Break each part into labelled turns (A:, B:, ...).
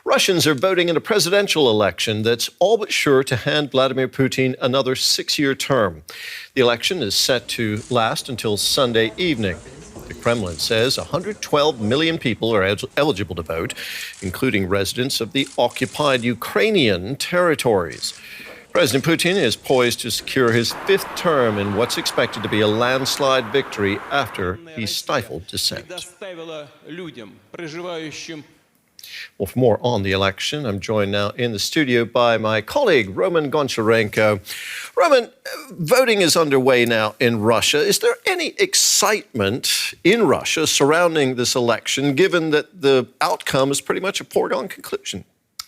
A: Russians are voting in a presidential election that's all but sure to hand Vladimir Putin another 6-year term. The election is set to last until Sunday evening. The Kremlin says 112 million people are eligible to vote, including residents of the occupied Ukrainian territories. President Putin is poised to secure his 5th term in what's expected to be a landslide victory after he stifled dissent. Well, for more on the election, I'm joined now in the studio by my colleague, Roman Goncharenko. Roman, voting is underway now in Russia. Is there any excitement in Russia surrounding this election, given that the outcome is pretty much a foregone conclusion?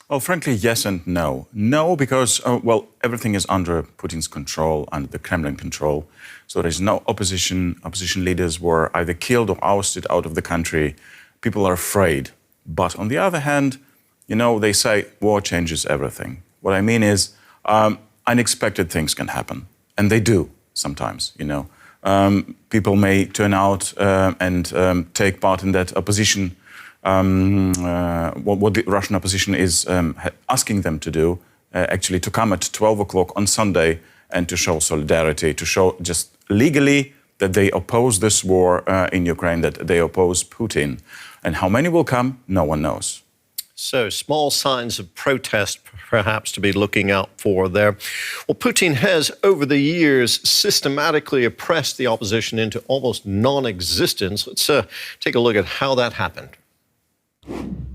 B: Well, frankly, yes and no. No, because, well, everything is under Putin's control, under the Kremlin control. So there's no opposition. Opposition leaders were either killed or ousted out of the country. People are afraid. But on the other hand, you know, they say war changes everything. What I mean is unexpected things can happen. And they do sometimes, you know. People may turn out and take part in that opposition. What the Russian opposition is asking them to do, actually to come at 12 o'clock on Sunday and to show solidarity, to show just legally that they oppose this war in Ukraine, that they oppose Putin. And how many will come, no one knows.
A: So small signs of protest, perhaps, to be looking out for there. Well, Putin has, over the years, systematically oppressed the opposition into almost non-existence. Let's take a look at how that happened.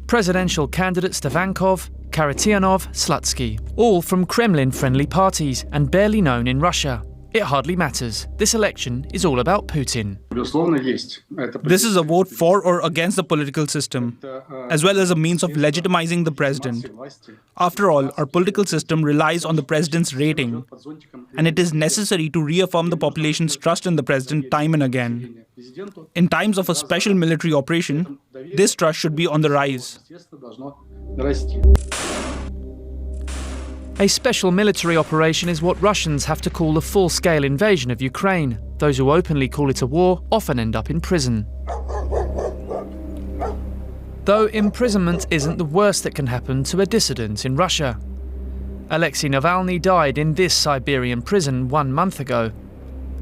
C: Presidential candidates Stefankov, Karatianov, Slutsky, all from Kremlin-friendly parties and barely known in Russia. It hardly matters. This election is all about Putin.
D: This is a vote for or against the political system, as well as a means of legitimizing the president. After all, our political system relies on the president's rating, and it is necessary to reaffirm the population's trust in the president time and again. In times of a special military operation, this trust should be on the rise.
C: A special military operation is what Russians have to call the full-scale invasion of Ukraine. Those who openly call it a war often end up in prison. Though imprisonment isn't the worst that can happen to a dissident in Russia. Alexei Navalny died in this Siberian prison 1 month ago.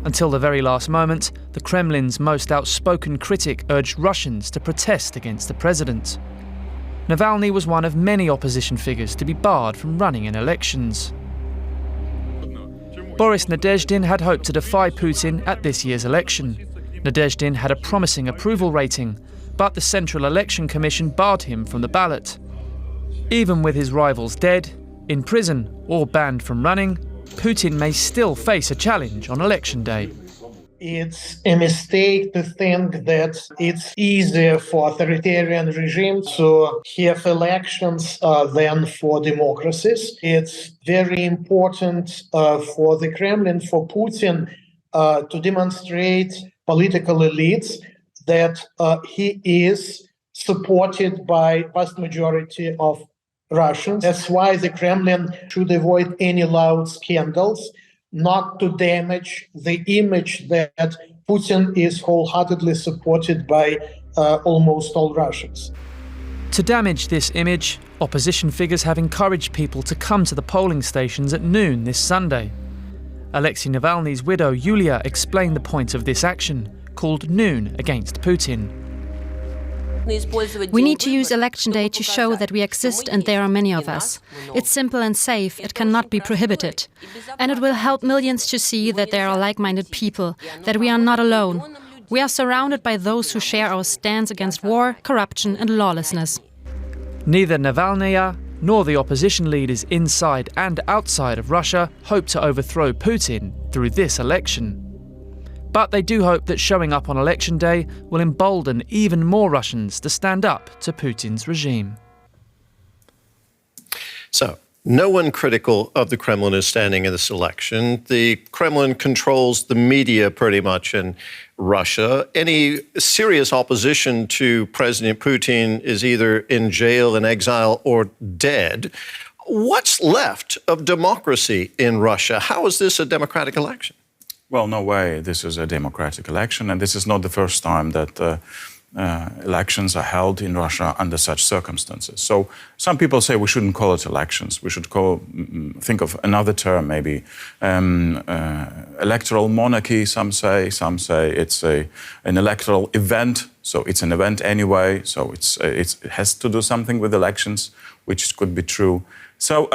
C: Until the very last moment, the Kremlin's most outspoken critic urged Russians to protest against the president. Navalny was one of many opposition figures to be barred from running in elections. Boris Nadezhdin had hoped to defy Putin at this year's election. Nadezhdin had a promising approval rating, but the Central Election Commission barred him from the ballot. Even with his rivals dead, in prison, or banned from running, Putin may still face a challenge on election day.
E: It's a mistake to think that it's easier for authoritarian regimes to have elections than for democracies. It's very important for the Kremlin, for Putin, to demonstrate political elites that he is supported by vast majority of Russians. That's why the Kremlin should avoid any loud scandals, not to damage the image that Putin is wholeheartedly supported by almost all Russians.
C: To damage this image, opposition figures have encouraged people to come to the polling stations at noon this Sunday. Alexei Navalny's widow, Yulia, explained the point of this action, called Noon Against Putin.
F: We need to use election day to show that we exist and there are many of us. It's simple and safe, it cannot be prohibited. And it will help millions to see that there are like-minded people, that we are not alone. We are surrounded by those who share our stance against war, corruption and lawlessness.
C: Neither Navalnaya nor the opposition leaders inside and outside of Russia hope to overthrow Putin through this election. But they do hope that showing up on election day will embolden even more Russians to stand up to Putin's regime.
A: So, no one critical of the Kremlin is standing in this election. The Kremlin controls the media pretty much in Russia. Any serious opposition to President Putin is either in jail, in exile, or dead. What's left of democracy in Russia? How is this a democratic election?
B: Well, no way this is a democratic election, and this is not the first time that elections are held in Russia under such circumstances. So some people say we shouldn't call it elections. We should think of another term, maybe electoral monarchy. Some say it's an electoral event. So it's an event anyway. So it has to do something with elections, which could be true. So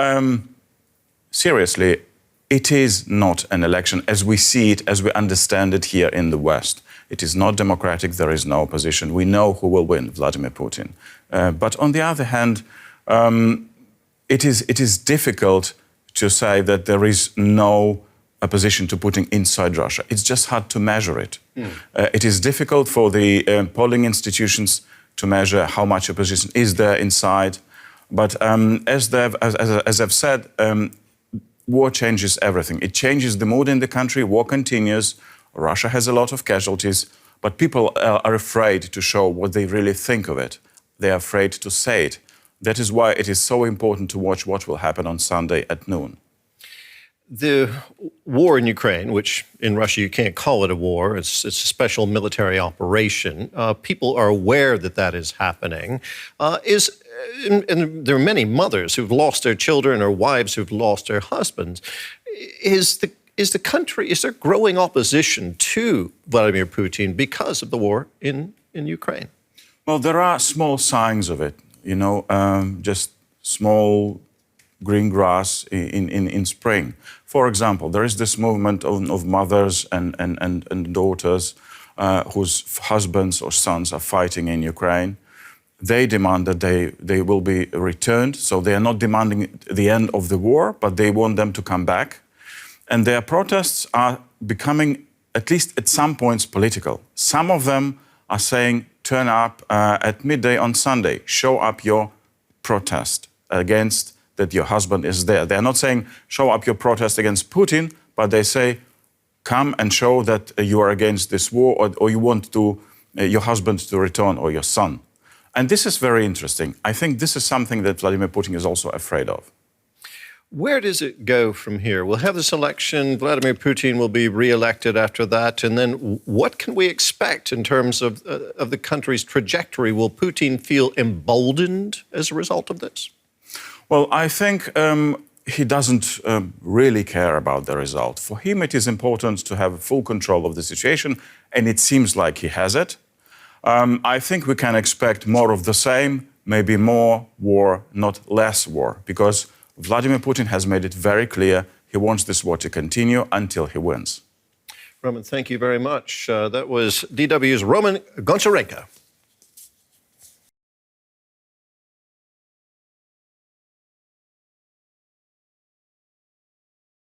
B: seriously, it is not an election as we see it, as we understand it here in the West. It is not democratic. There is no opposition. We know who will win, Vladimir Putin. But on the other hand, it is difficult to say that there is no opposition to Putin inside Russia. It's just hard to measure it. It is difficult for the polling institutions to measure how much opposition is there inside. But as I've said, war changes everything. It changes the mood in the country. War continues. Russia has a lot of casualties, but people are afraid to show what they really think of it. They are afraid to say it. That is why it is so important to watch what will happen on Sunday at noon.
A: The war in Ukraine, which in Russia you can't call it a war, it's a special military operation. People are aware that that is happening. And there are many mothers who've lost their children or wives who've lost their husbands. Is there growing opposition to Vladimir Putin because of the war in Ukraine?
B: Well, there are small signs of it, just small green grass in spring. For example, there is this movement of mothers and daughters whose husbands or sons are fighting in Ukraine. They demand that they will be returned. So they are not demanding the end of the war, but they want them to come back. And their protests are becoming, at least at some points, political. Some of them are saying, turn up at midday on Sunday, show up your protest against that your husband is there. They're not saying, show up your protest against Putin, but they say, come and show that you are against this war or you want your husband to return or your son. And this is very interesting. I think this is something that Vladimir Putin is also afraid of.
A: Where does it go from here? We'll have this election. Vladimir Putin will be re-elected after that. And then what can we expect in terms of the country's trajectory? Will Putin feel emboldened as a result of this?
B: Well, I think he doesn't really care about the result. For him, it is important to have full control of the situation, and it seems like he has it. I think we can expect more of the same, maybe more war, not less war, because Vladimir Putin has made it very clear he wants this war to continue until he wins.
A: Roman, thank you very much. That was DW's Roman Goncharenko.